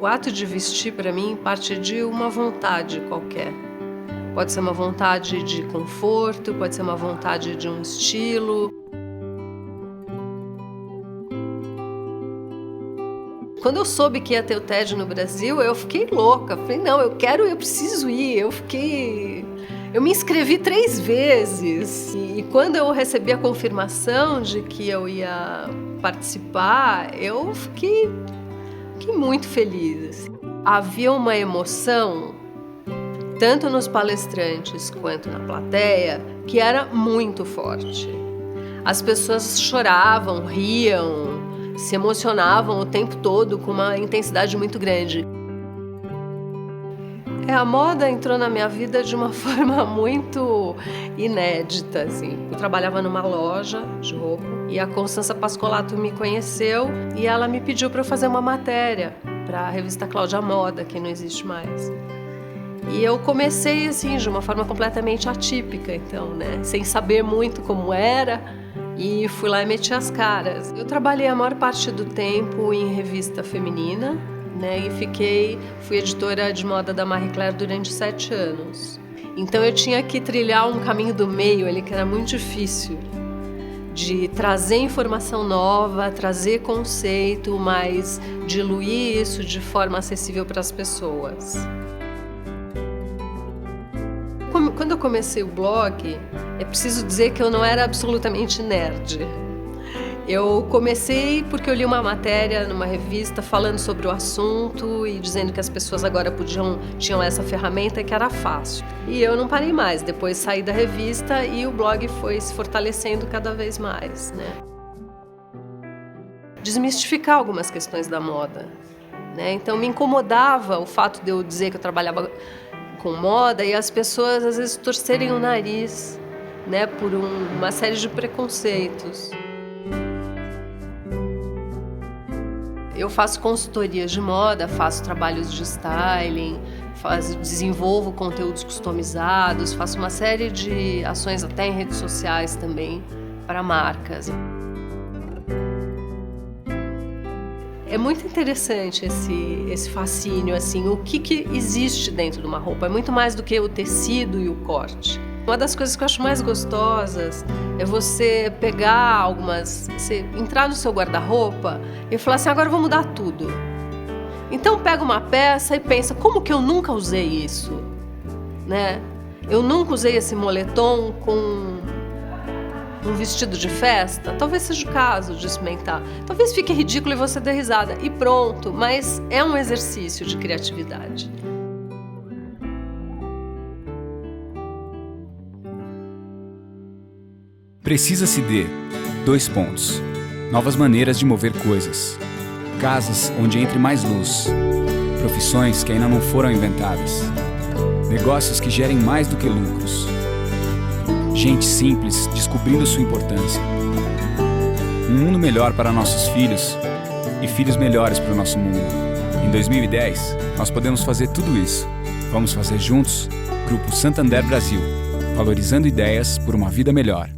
O ato de vestir, para mim, parte de uma vontade qualquer. Pode ser uma vontade de conforto, pode ser uma vontade de um estilo. Quando eu soube que ia ter o TED no Brasil, eu fiquei louca. Falei, não, eu preciso ir. Eu me inscrevi 3 vezes. E quando eu recebi a confirmação de que eu ia participar, eu fiquei muito feliz. Havia uma emoção, tanto nos palestrantes quanto na plateia, que era muito forte. As pessoas choravam, riam, se emocionavam o tempo todo com uma intensidade muito grande. A moda entrou na minha vida de uma forma muito inédita, assim. Eu trabalhava numa loja de roupa e a Constança Pascolato me conheceu e ela me pediu para eu fazer uma matéria para a revista Cláudia Moda, que não existe mais. E eu comecei assim de uma forma completamente atípica, então, né, sem saber muito como era, e fui lá e meti as caras. Eu trabalhei a maior parte do tempo em revista feminina, né, e fui editora de moda da Marie Claire durante 7 anos. Então eu tinha que trilhar um caminho do meio ali que era muito difícil, de trazer informação nova, trazer conceito, mas diluir isso de forma acessível para as pessoas. Quando eu comecei o blog, é preciso dizer que eu não era absolutamente nerd. Eu comecei porque eu li uma matéria numa revista falando sobre o assunto e dizendo que as pessoas agora tinham essa ferramenta que era fácil. E eu não parei mais, depois saí da revista e o blog foi se fortalecendo cada vez mais, né? Desmistificar algumas questões da moda, né? Então me incomodava o fato de eu dizer que eu trabalhava com moda e as pessoas às vezes torcerem o nariz, né, por uma série de preconceitos. Eu faço consultorias de moda, faço trabalhos de styling, desenvolvo conteúdos customizados, faço uma série de ações até em redes sociais também para marcas. É muito interessante esse fascínio, assim, o que existe dentro de uma roupa. É muito mais do que o tecido e o corte. Uma das coisas que eu acho mais gostosas é você pegar você entrar no seu guarda-roupa e falar assim, agora eu vou mudar tudo. Então pega uma peça e pensa, como que eu nunca usei isso? Né? Eu nunca usei esse moletom com um vestido de festa? Talvez seja o caso de experimentar. Talvez fique ridículo e você dê risada. E pronto, mas é um exercício de criatividade. Precisa-se de 2 pontos. Novas maneiras de mover coisas. Casas onde entre mais luz. Profissões que ainda não foram inventadas. Negócios que gerem mais do que lucros. Gente simples descobrindo sua importância. Um mundo melhor para nossos filhos e filhos melhores para o nosso mundo. Em 2010, nós podemos fazer tudo isso. Vamos fazer juntos? Grupo Santander Brasil. Valorizando ideias por uma vida melhor.